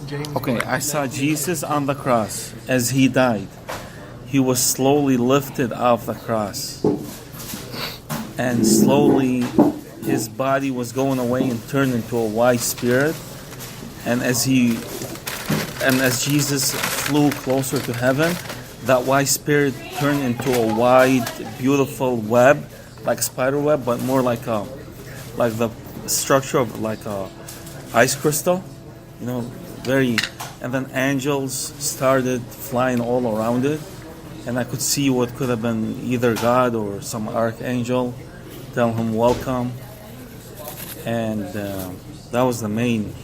James. Okay, I saw Jesus on the cross as he died. He was slowly lifted off the cross. And slowly his body was going away and turned into a white spirit. And as Jesus flew closer to heaven, that white spirit turned into a white, beautiful web, like spider web, but more like the structure of like a ice crystal, very. And then angels started flying all around it, and I could see what could have been either God or some archangel, tell him welcome, and that was the main.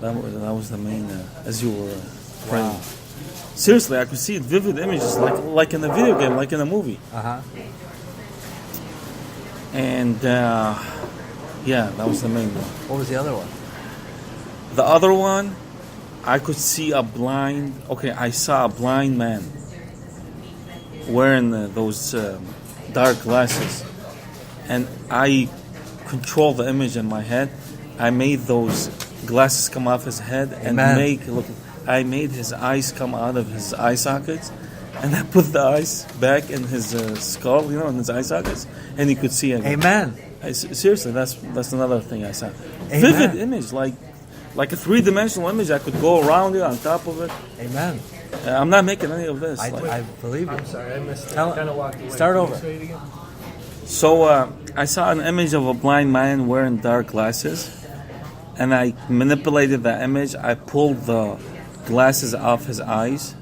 That was the main as you were praying. Wow. Seriously, I could see vivid images like in a video game, like in a movie. And yeah, that was the main one. What was the other one? The other one, I could see I saw a blind man wearing those dark glasses, and I controlled the image in my head. I made those glasses come off his head and I made his eyes come out of his eye sockets, and I put the eyes back in his skull, in his eye sockets, and he could see again. Amen. Seriously, that's another thing I saw. Amen. Vivid image, like a three-dimensional image. I could go around it, on top of it. Amen. I'm not making any of this. I believe you. I'm sorry, I missed it. Tell- Walked away. start Can over. you say it again? So I saw an image of a blind man wearing dark glasses, and I manipulated that image. I pulled the glasses off his eyes,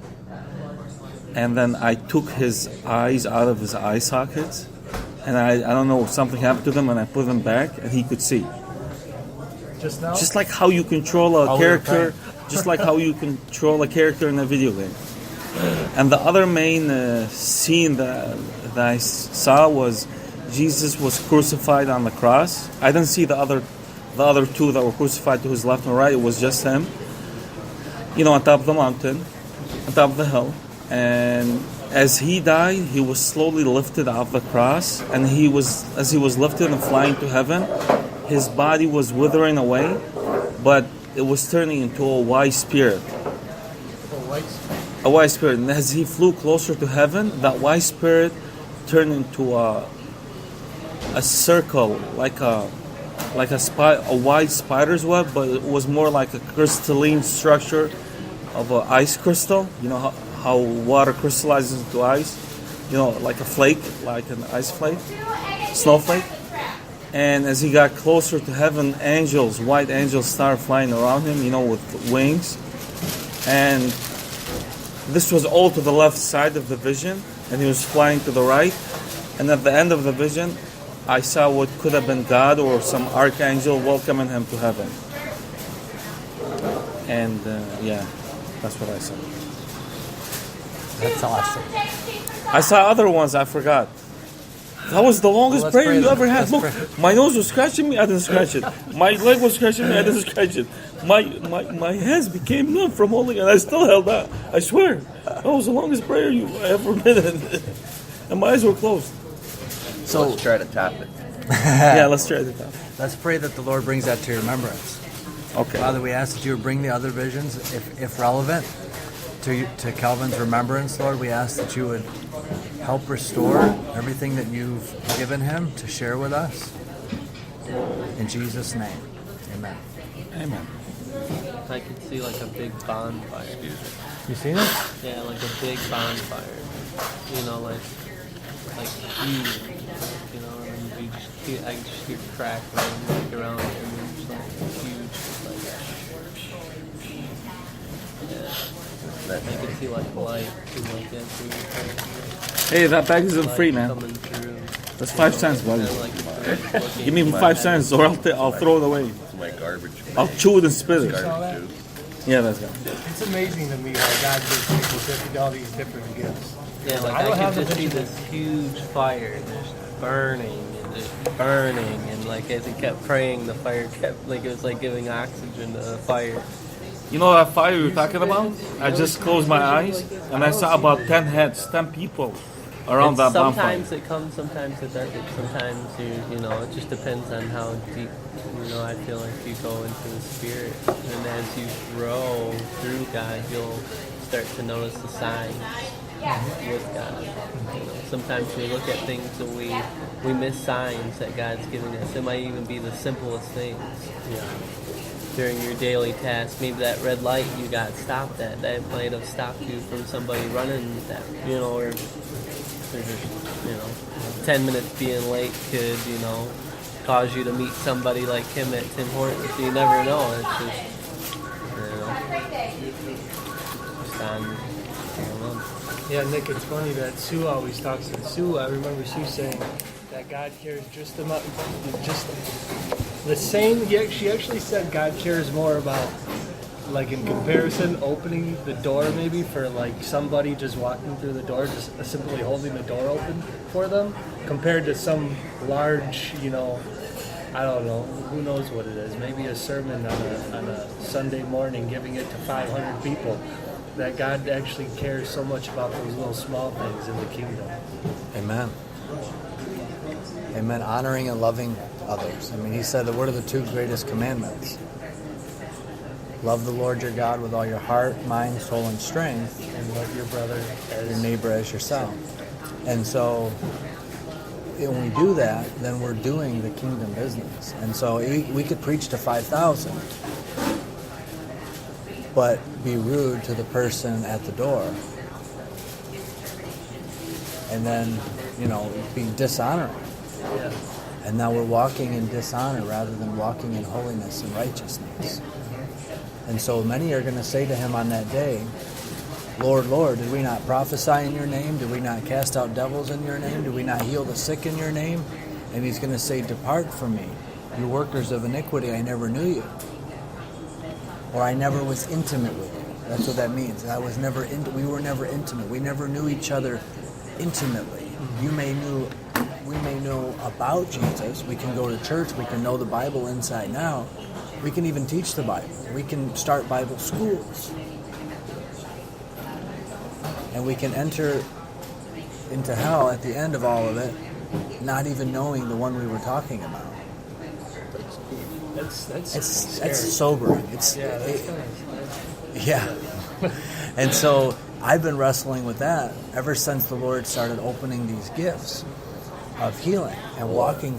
and then I took his eyes out of his eye sockets, and I don't know, something happened to them, and I put them back, and he could see. Just now? Just like how you control a character, just like how you control a character in a video game. And the other main scene that I saw was Jesus was crucified on the cross. I didn't see the other two that were crucified to his left and right. It was just him, on top of the mountain, on top of the hill. And as he died, he was slowly lifted off the cross. And as he was lifted and flying to heaven, his body was withering away, but it was turning into a white spirit. A white spirit. And as he flew closer to heaven, that white spirit turned into a circle, like a white spider's web, but it was more like a crystalline structure of an ice crystal. You know how water crystallizes into ice? Like a flake, like an ice flake, snowflake. And as he got closer to heaven, white angels started flying around him, with wings. And this was all to the left side of the vision, and he was flying to the right. And at the end of the vision, I saw what could have been God or some archangel welcoming him to heaven. And that's what I saw. That's awesome. I saw other ones I forgot. That was the longest prayer you ever had. Look, my nose was scratching me, I didn't scratch it. My leg was scratching me, I didn't scratch it. My hands became numb from holding it, and I still held out. I swear. That was the longest prayer you ever been in. And my eyes were closed. So let's try to top it. Yeah, let's try to top it. Let's pray that the Lord brings that to your remembrance. Okay. Father, we ask that you would bring the other visions, if relevant, to Calvin's remembrance, Lord. We ask that you would help restore everything that you've given him to share with us. In Jesus' name, amen. Amen. I could see like a big bonfire. You seen it? Yeah, like a big bonfire. Like huge. And then I just hear crackling around it, and then just like huge, I could see like light like that through. Hey, that bag isn't free, man. Coming through. That's 5 cents, buddy. Like, Give me 5 cents, or I'll throw it away. It's my garbage. I'll chew it and spit it. Garbage too. Yeah, that's good. It's amazing to me how God gives people all these different gifts. yeah, like I could just see this huge fire just burning and like as he kept praying, the fire kept it was like giving oxygen to the fire. You know that fire you're talking about? I just closed my eyes and I saw about 10 heads, 10 people around And that bonfire. sometimes it comes, sometimes it doesn't. Sometimes it just depends on how deep, I feel like you go into the spirit. And as you grow through God, you'll start to notice the signs with God. Sometimes we look at things and we miss signs that God's giving us. It might even be the simplest things. During your daily task, maybe that red light you got stopped at, that might have stopped you from somebody running that, or just, 10 minutes being late could, cause you to meet somebody like him at Tim Hortons. You never know. It's just, just on, I don't know. Yeah, Nick, it's funny that Sue always talks. And Sue, I remember Sue saying that God cares just the same. She actually said God cares more about, like in comparison, opening the door maybe for like somebody just walking through the door, just simply holding the door open for them, compared to some large, I don't know, who knows what it is, maybe a sermon on a Sunday morning giving it to 500 people. That God actually cares so much about those little small things in the kingdom. Amen. Amen. Honoring and loving others. I mean, he said that what are the two greatest commandments? Love the Lord your God with all your heart, mind, soul, and strength. And love your brother as your neighbor as yourself. And so when we do that, then we're doing the kingdom business. And so we could preach to 5,000, but be rude to the person at the door. And then, be dishonoring. Yeah. And now we're walking in dishonor rather than walking in holiness and righteousness. And so many are going to say to him on that day, Lord, Lord, did we not prophesy in your name? Did we not cast out devils in your name? Did we not heal the sick in your name? And he's going to say, depart from me, you workers of iniquity, I never knew you. Or I never was intimate with you. That's what that means. We were never intimate. We never knew each other intimately. We may know about Jesus. We can go to church. We can know the Bible inside and out. We can even teach the Bible. We can start Bible schools. And we can enter into hell at the end of all of it, not even knowing the one we were talking about. That's sobering. And so I've been wrestling with that ever since the Lord started opening these gifts of healing and walking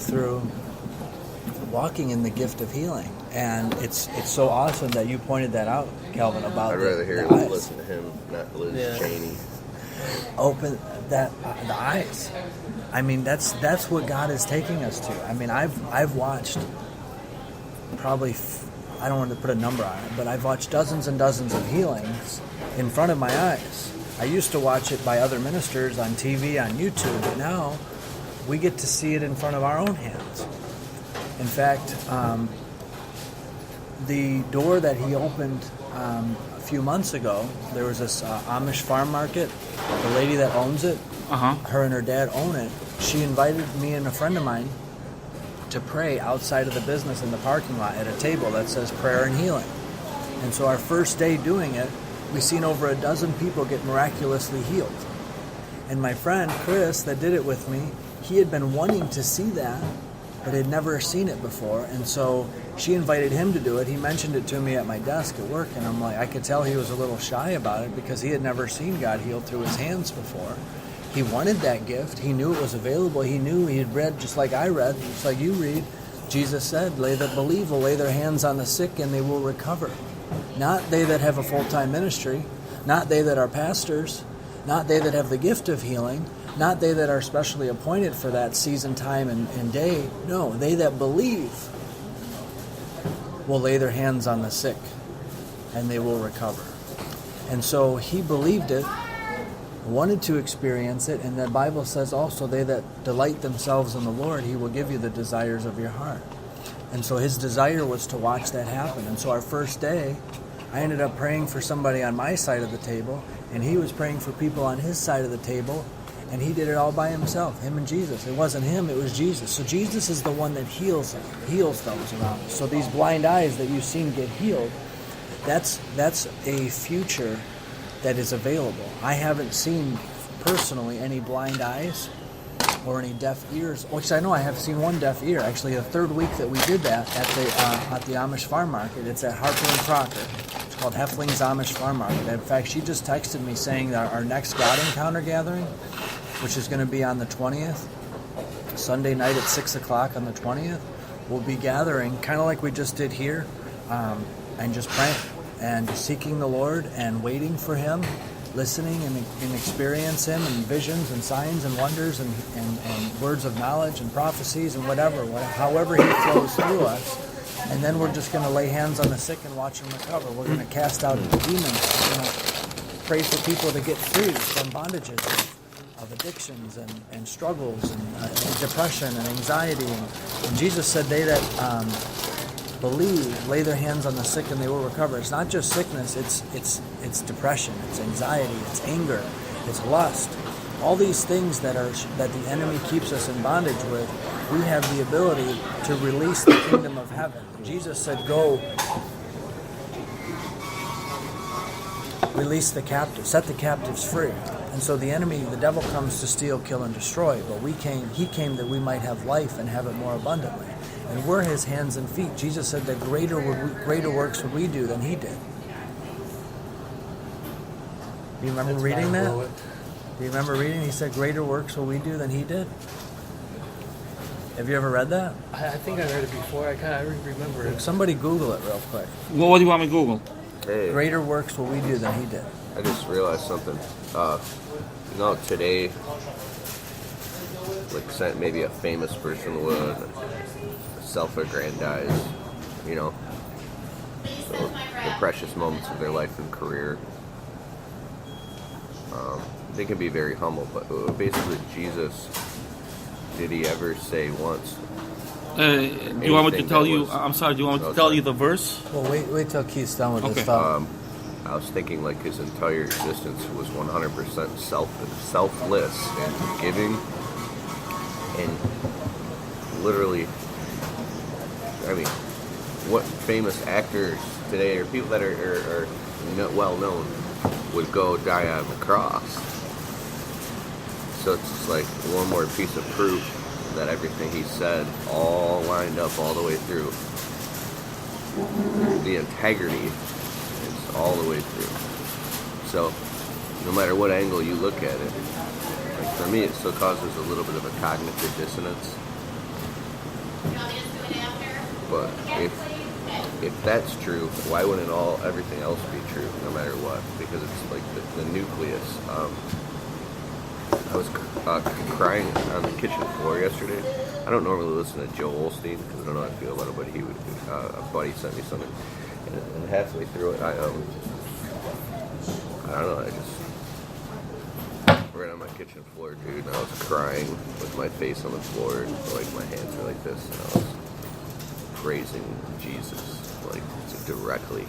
in the gift of healing. And it's so awesome that you pointed that out, Calvin, about I'd rather hear the eyes. listen to him, not Liz Cheney. Open the eyes. I mean, that's what God is taking us to. I mean, I've watched probably, I don't want to put a number on it, but I've watched dozens and dozens of healings in front of my eyes. I used to watch it by other ministers on TV, on YouTube, but now we get to see it in front of our own hands. In fact, the door that he opened a few months ago, there was this Amish farm market. The lady that owns it, her and her dad own it. She invited me and a friend of mine to pray outside of the business in the parking lot at a table that says prayer and healing. And so our first day doing it, we seen over a dozen people get miraculously healed. And my friend Chris that did it with me, he had been wanting to see that, but had never seen it before. And so she invited him to do it. He mentioned it to me at my desk at work, and I'm like, I could tell he was a little shy about it because he had never seen God heal through his hands before. He wanted that gift. He knew it was available. He knew, he had read, just like I read, just like you read, Jesus said, they that believe will lay their hands on the sick and they will recover. Not they that have a full-time ministry, not they that are pastors, not they that have the gift of healing, not they that are specially appointed for that season, time, and day. No, they that believe will lay their hands on the sick and they will recover. And so he believed it, wanted to experience it, and the Bible says also, they that delight themselves in the Lord, he will give you the desires of your heart. And so his desire was to watch that happen. And so our first day, I ended up praying for somebody on my side of the table, and he was praying for people on his side of the table, and he did it all by himself, him and Jesus. It wasn't him, it was Jesus. So Jesus is the one that heals those around us. So these blind eyes that you've seen get healed, that's a future that is available. I haven't seen personally any blind eyes or any deaf ears, which I know I have seen one deaf ear. Actually, the third week that we did that at the Amish Farm Market. It's at Harper and Crocker. It's called Hefling's Amish Farm Market. In fact, she just texted me saying that our next God Encounter gathering, which is going to be on the 20th, Sunday night at 6 o'clock on the 20th, we'll be gathering kind of like we just did here, and just praying and seeking the Lord and waiting for Him, listening and experience Him and visions and signs and wonders and words of knowledge and prophecies and however He flows through us. And then we're just going to lay hands on the sick and watch them recover. We're going to cast out demons. We're going to pray for people to get free from bondages of addictions and struggles and depression and anxiety. And Jesus said they that believe, lay their hands on the sick and they will recover. It's not just sickness, it's depression, it's anxiety, it's anger, it's lust. All these things that the enemy keeps us in bondage with, we have the ability to release the kingdom of heaven. Jesus said, go release the captives, set the captives free. And so the enemy, the devil, comes to steal, kill, and destroy. But he came that we might have life and have it more abundantly. And we're His hands and feet. Jesus said that greater works would we do than He did. Do you remember reading that? Do you remember reading? He said, greater works will we do than He did. Have you ever read that? I think I read it before. I remember it. Somebody Google it real quick. Well, what do you want me to Google? Hey, Greater works will we do than He did. I just realized something. Today, like maybe a famous person would self-aggrandize, so the precious moments of their life and career. They can be very humble, but basically Jesus, did He ever say once? Do you want me to tell you? I'm sorry. Do you want me to tell you the verse? Well, wait till Keith's done with Okay. this stuff. I was thinking like His entire existence was 100% selfless and giving, and literally, I mean, what famous actors today or people that are well known would go die on the cross? So it's just like one more piece of proof that everything He said all lined up all the way through. The integrity is all the way through. So no matter what angle you look at it, like for me it still causes a little bit of a cognitive dissonance. But if that's true, why wouldn't everything else be true no matter what? Because it's like the nucleus. I was crying on the kitchen floor yesterday. I don't normally listen to Joel Osteen because I don't know how I feel about it, but a buddy sent me something, and halfway through it, I don't know, I just right on my kitchen floor, dude, and I was crying with my face on the floor, and like my hands were like this, and I was praising Jesus, like directly,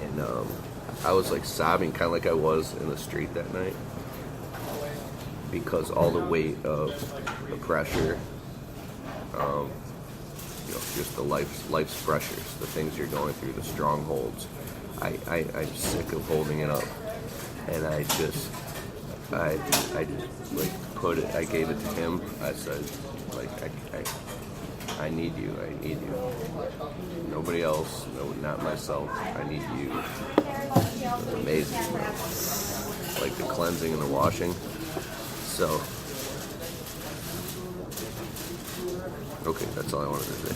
and I was like sobbing, kind of like I was in the street that night. Because all the weight of the pressure, just the life's pressures, the things you're going through, the strongholds. I'm sick of holding it up, and I just like put it. I gave it to Him. I said, like I need you. I need you. Nobody else. No, not myself. I need you. It's amazing, man. Like the cleansing and the washing. So, okay, that's all I wanted to say.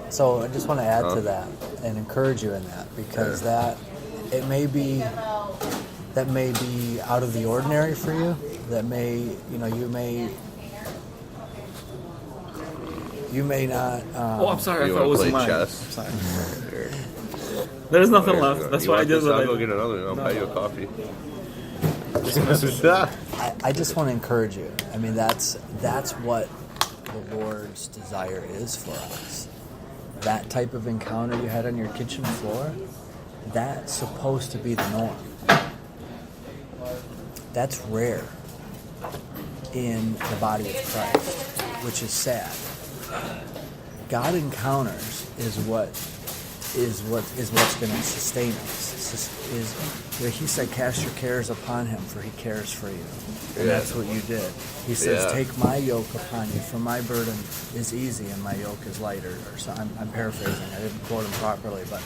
So I just want to add to that and encourage you in that, because that may be out of the ordinary for you. That may, you may not. I'm sorry. You I thought it want was to play mine. chess? I'm sorry. Here. There's nothing left. That's You why I want did this? what I'll I go did. get another. I'll buy you a coffee. I just want to encourage you. I mean, that's what the Lord's desire is for us. That type of encounter you had on your kitchen floor, that's supposed to be the norm. That's rare in the body of Christ, which is sad. God encounters is what is what's going to sustain us. He said, "Cast your cares upon him, for he cares for you," and that's what you did. He says, "Take my yoke upon you, for my burden is easy and my yoke is lighter." Or so, I'm paraphrasing. I didn't quote him properly, but